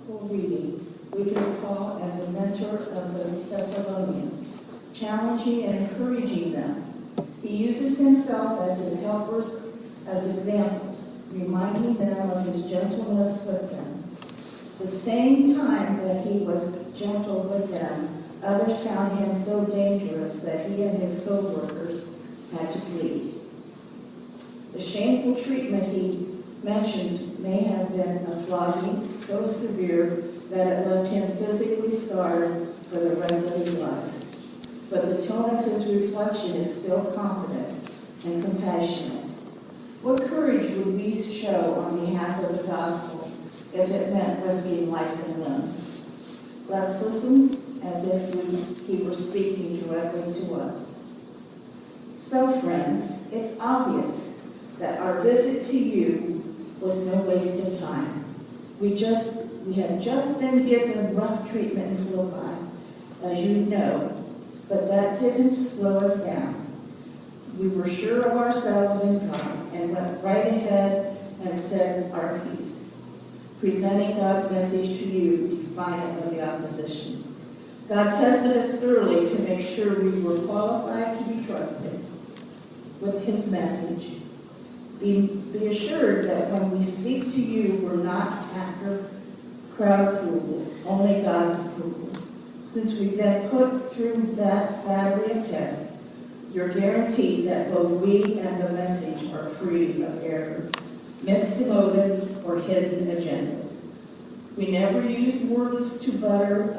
reading we can recall as a mentor of the Thessalonians, challenging and encouraging them. He uses himself as his helpers, as examples, reminding them of his gentleness with them. The same time that he was gentle with them, others found him so dangerous that he and his co-workers had to flee. The shameful treatment he mentions may have been a flogging so severe that it left him physically scarred for the rest of his life. But the tone of his reflection is still confident and compassionate. What courage would we show on behalf of the gospel if it meant risking life and limb? Let's listen as if he were speaking directly to us. So, friends, it's obvious that our visit to you was no waste of time. We had just been given rough treatment in Philippi, as you know, but that didn't slow us down. We were sure of ourselves in God and went right ahead and said our piece, presenting God's message to you defiant of the opposition. God tested us thoroughly to make sure we were qualified to be trusted with his message. Be assured that when we speak to you, we're not after crowd approval, only God's approval. Since we've been put through that battery of tests, you're guaranteed that both we and the message are free of error, mixed motives, or hidden agendas. We never used words to butter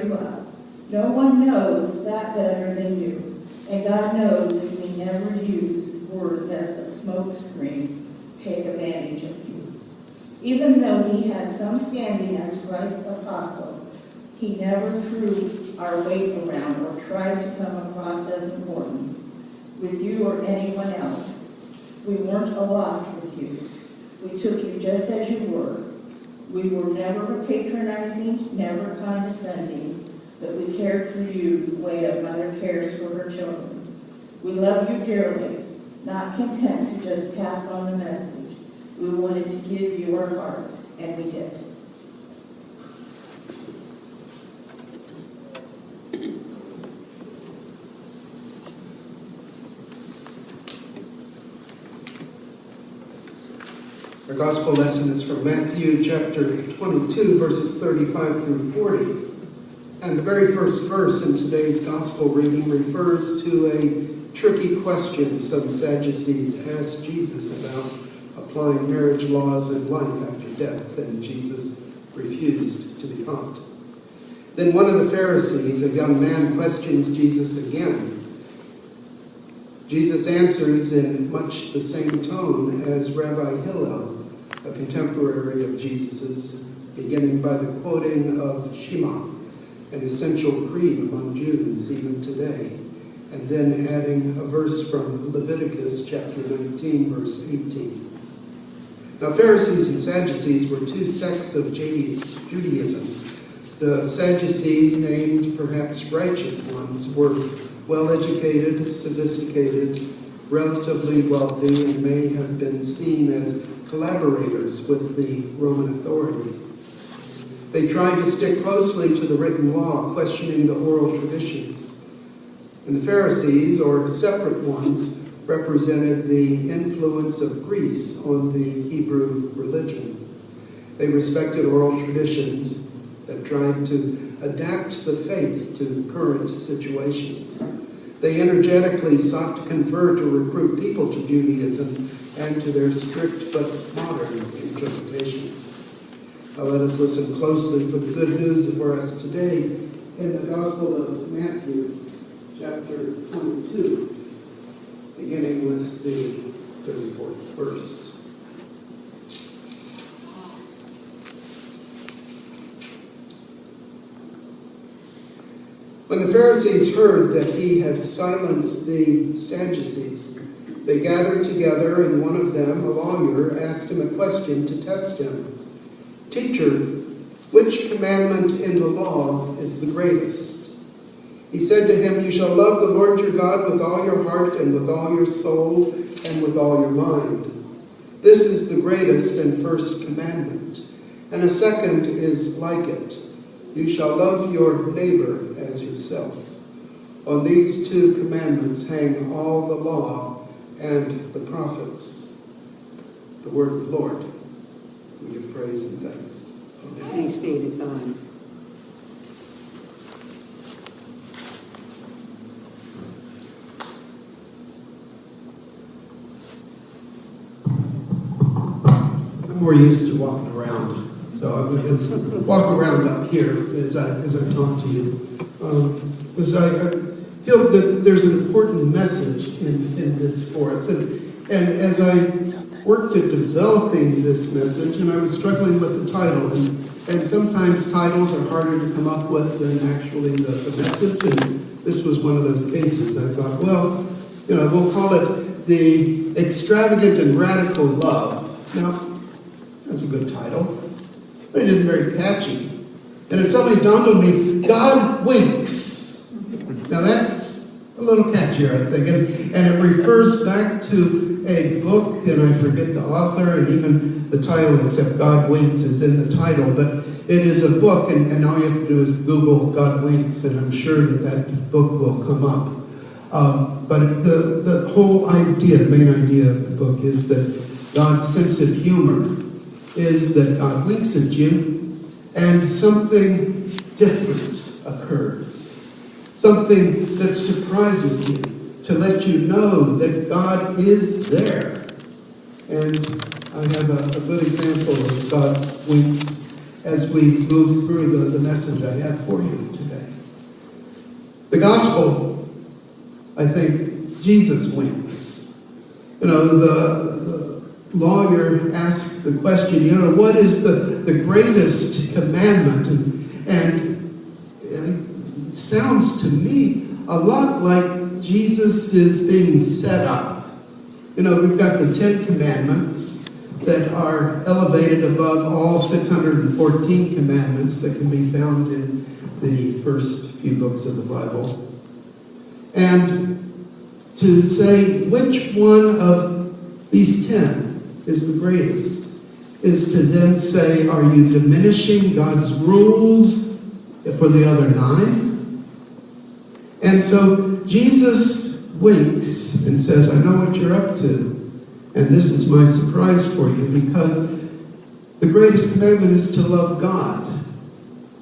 you up. No one knows that better than you, and God knows we never use words as a smokescreen to take advantage of you. Even though he had some standing as Christ's apostle, he never threw our weight around or tried to come across as important with you or anyone else. We weren't aloft with you. We took you just as you were. We were never patronizing, never condescending, but we cared for you the way a mother cares for her children. We love you dearly, not content to just pass on the message. We wanted to give you our hearts, and we did. Our gospel lesson is from Matthew chapter 22, verses 35 through 40. And the very first verse in today's gospel reading refers to a tricky question some Sadducees asked Jesus about applying marriage laws in life after death, and Jesus refused to be taught. Then one of the Pharisees, a young man, questions Jesus again. Jesus answers in much the same tone as Rabbi Hillel, a contemporary of Jesus's, beginning by the quoting of Shema, an essential creed among Jews even today, and then adding a verse from Leviticus chapter 19, verse 18. Now, Pharisees and Sadducees were two sects of Judaism. The Sadducees, named perhaps righteous ones, were well-educated, sophisticated, relatively wealthy, and may have been seen as collaborators with the Roman authorities. They tried to stick closely to the written law, questioning the oral traditions. And the Pharisees, or separate ones, represented the influence of Greece on the Hebrew religion. They respected oral traditions that tried to adapt the faith to current situations. They energetically sought to convert or recruit people to Judaism and to their strict but modern interpretation. Now let us listen closely for the good news for us today in the Gospel of Matthew, chapter 22, beginning with the 34th verse. When the Pharisees heard that he had silenced the Sadducees, they gathered together, and one of them, a lawyer, asked him a question to test him. "Teacher, which commandment in the law is the greatest?" He said to him, "You shall love the Lord your God with all your heart and with all your soul and with all your mind. This is the greatest and first commandment. And a second is like it. You shall love your neighbor as yourself. On these two commandments hang all the law and the prophets. The word of the Lord. We give praise and thanks. Amen. Thanks be to God. I'm more used to walking around, so I would just walk around up here as I talk to you. Because I feel that there's an important message in this for us. And as I worked at developing this message, and I was struggling with the title, and sometimes titles are harder to come up with than actually the message, and this was one of those cases. I thought, well, we'll call it The Extravagant and Radical Love. Now, that's a good title, but it isn't very catchy. And it suddenly dawned on me, God winks. Now that's a little catchier, I think. And it refers back to a book, and I forget the author, and even the title, except God Winks is in the title. But it is a book, and all you have to do is Google God Winks, and I'm sure that book will come up. But the whole idea, the main idea of the book is that God's sense of humor is that God winks at you, and something different occurs. Something that surprises you, to let you know that God is there. And I have a good example of God's winks as we move through the message I have for you today. The gospel, I think, Jesus winks. The lawyer asked the question, what is the greatest commandment? And it sounds to me a lot like Jesus is being set up. We've got the 10 Commandments that are elevated above all 614 commandments that can be found in the first few books of the Bible. And to say which one of these 10 is the greatest is to then say, are you diminishing God's rules for the other 9? And so Jesus winks and says, I know what you're up to. And this is my surprise for you, because the greatest commandment is to love God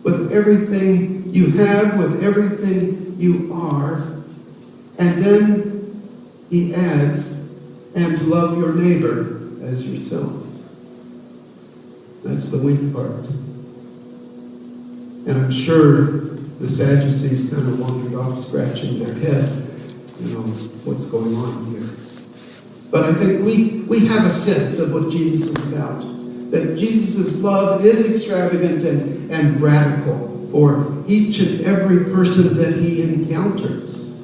with everything you have, with everything you are. And then he adds, and love your neighbor as yourself. That's the wink part. And I'm sure the Sadducees kind of wandered off scratching their head, what's going on here. But I think we have a sense of what Jesus is about. That Jesus' love is extravagant and radical for each and every person that he encounters.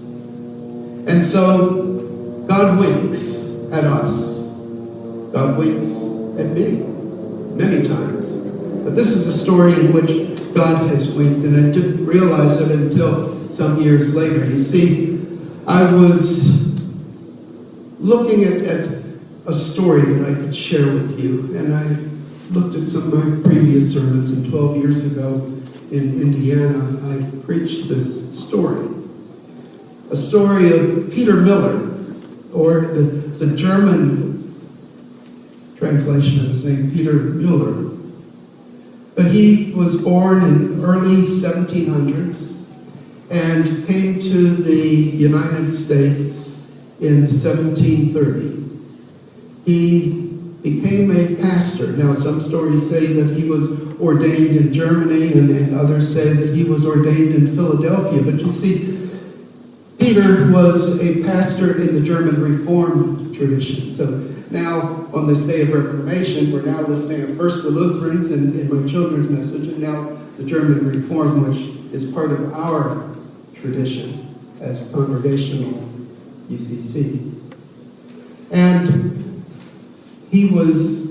And so God winks at us. God winks at me many times. But this is a story in which God has winked, and I didn't realize it until some years later. You see, I was looking at a story that I could share with you, and I looked at some of my previous sermons, and 12 years ago in Indiana, I preached this story. A story of Peter Miller, or the German translation of his name, Peter Müller. But he was born in early 1700s and came to the United States in 1730. He became a pastor. Now, some stories say that he was ordained in Germany, and others say that he was ordained in Philadelphia. But you see, Peter was a pastor in the German Reformed tradition. So now, on this day of Reformation, we're now lifting up first the Lutherans in my children's message, and now the German Reformed, which is part of our tradition as Congregational UCC. And he was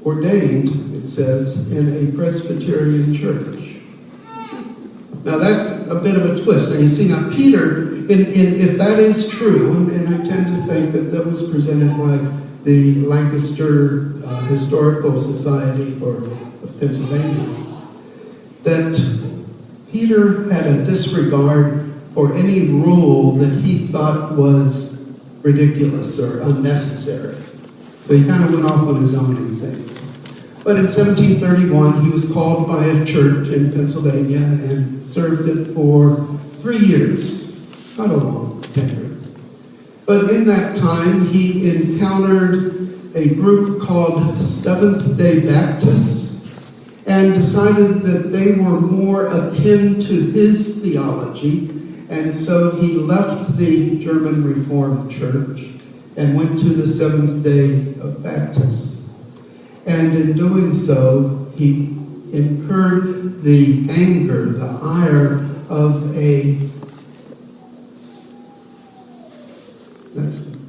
ordained, it says, in a Presbyterian church. Now that's a bit of a twist. Now you see, Peter, if that is true, and I tend to think that was presented by the Lancaster Historical Society of Pennsylvania, that Peter had a disregard for any rule that he thought was ridiculous or unnecessary. So he kind of went off on his own in things. But in 1731, he was called by a church in Pennsylvania and served it for 3 years. Not a long tenure. But in that time, he encountered a group called Seventh-day Baptists and decided that they were more akin to his theology. And so he left the German Reformed Church and went to the Seventh-day Baptists. And in doing so, he incurred the anger, the ire of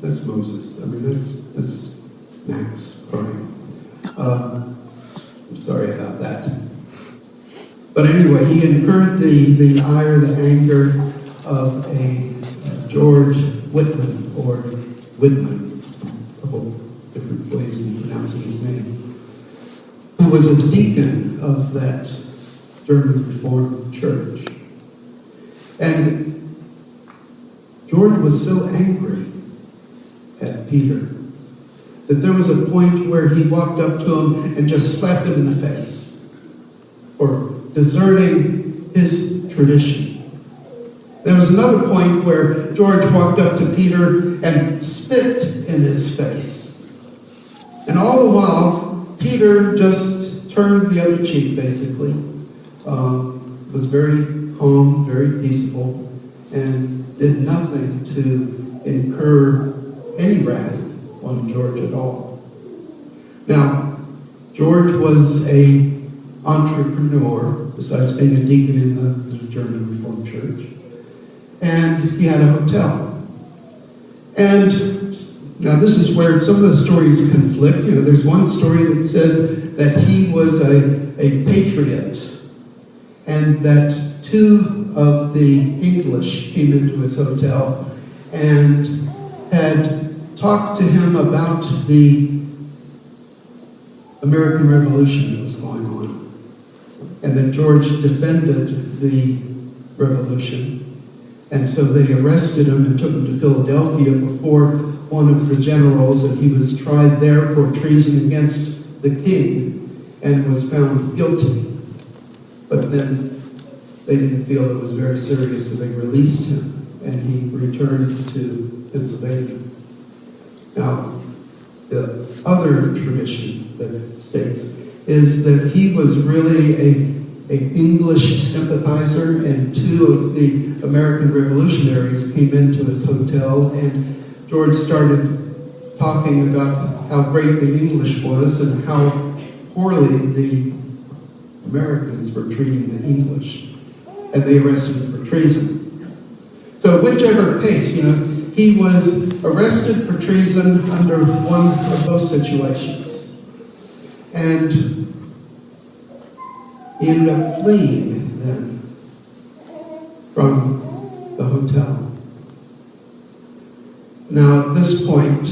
that's Moses. I mean, that's Max crying. I'm sorry about that. But anyway, he incurred the ire, the anger of a George Whitman, or Whitman, a couple different ways of pronouncing his name, who was a deacon of that German Reformed Church. And George was so angry at Peter that there was a point where he walked up to him and just slapped him in the face for deserting his tradition. There was another point where George walked up to Peter and spit in his face. And all the while, Peter just turned the other cheek, basically. Was very calm, very peaceful, and did nothing to incur any wrath on George at all. Now, George was an entrepreneur, besides being a deacon in the German Reformed Church. And he had a hotel. And now this is where some of the stories conflict. You know, there's one story that says that he was a patriot and that 2 of the English came into his hotel and had talked to him about the American Revolution that was going on, and that George defended the revolution. And so they arrested him and took him to Philadelphia before one of the generals, and he was tried there for treason against the king and was found guilty. But then they didn't feel it was very serious, so they released him, and he returned to Pennsylvania. Now, the other tradition that states is that he was really an English sympathizer, and 2 of the American revolutionaries came into his hotel, and George started talking about how great the English was and how poorly the Americans were treating the English. And they arrested him for treason. So whichever case, he was arrested for treason under one of those situations. And he ended up fleeing then from the hotel. Now, at this point,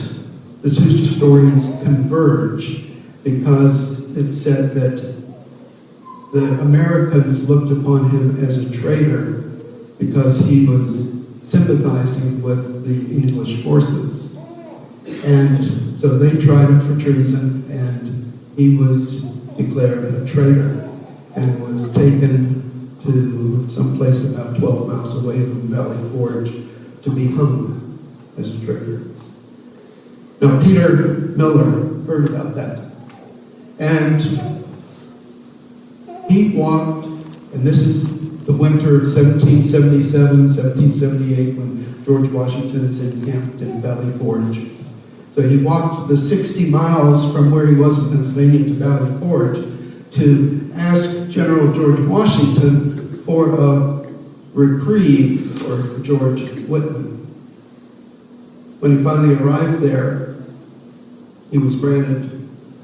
the 2 stories converge because it said that the Americans looked upon him as a traitor because he was sympathizing with the English forces. And so they tried him for treason, and he was declared a traitor and was taken to some place about 12 miles away from Valley Forge to be hung as a traitor. Now, Peter Miller heard about that. And he walked, and this is the winter of 1777, 1778, when George Washington is encamped in Valley Forge. So he walked the 60 miles from where he was in Pennsylvania to Valley Forge to ask General George Washington for a reprieve for George Whitman. When he finally arrived there, he was granted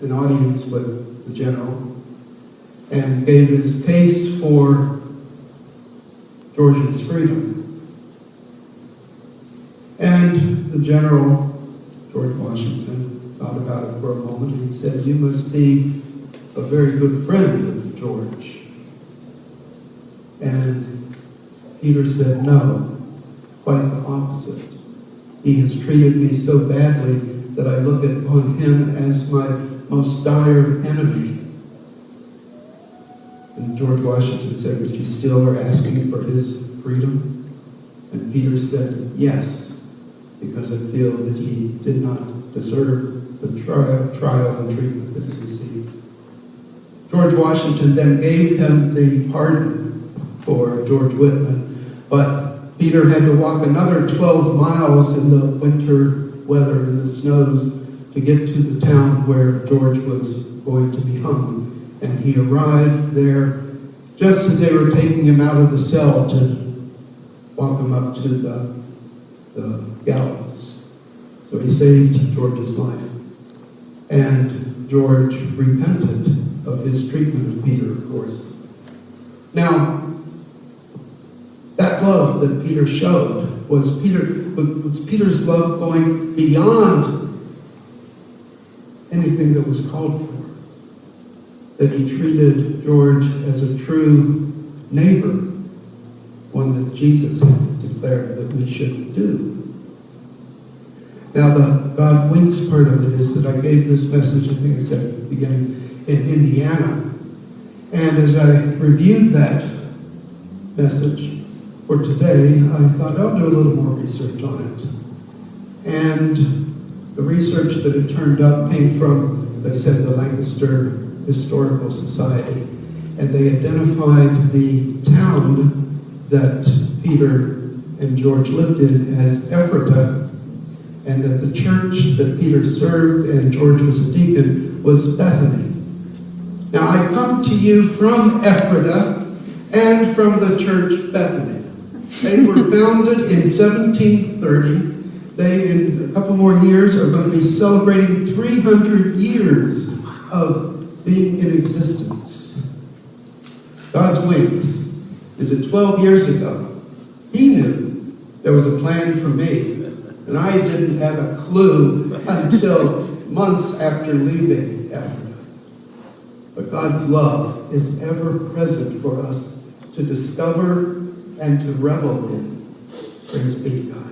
an audience with the general and gave his case for George's freedom. And the general, George Washington, thought about it for a moment, and he said, "You must be a very good friend of George." And Peter said, "No, quite the opposite. He has treated me so badly that I look upon him as my most dire enemy." And George Washington said, "But you still are asking for his freedom?" And Peter said, "Yes, because I feel that he did not deserve the trial and treatment that he received." George Washington then gave him the pardon for George Whitman, but Peter had to walk another 12 miles in the winter weather in the snows to get to the town where George was going to be hung. And he arrived there just as they were taking him out of the cell to walk him up to the gallows. So he saved George's life. And George repented of his treatment of Peter, of course. Now, that love that Peter showed was Peter's love going beyond anything that was called for. That he treated George as a true neighbor, one that Jesus had declared that we should do. Now, the God winks part of it is that I gave this message, I think I said at the beginning, in Indiana. And as I reviewed that message for today, I thought I'll do a little more research on it. And the research that had turned up came from, as I said, the Lancaster Historical Society. And they identified the town that Peter and George lived in as Ephrata, and that the church that Peter served and George was a deacon was Bethany. Now, I come to you from Ephrata and from the church Bethany. They were founded in 1730. They, in a couple more years, are going to be celebrating 300 years of being in existence. God's winks is that 12 years ago, he knew there was a plan for me. And I didn't have a clue until months after leaving Ephrata. But God's love is ever present for us to discover and to revel in. Praise be to God.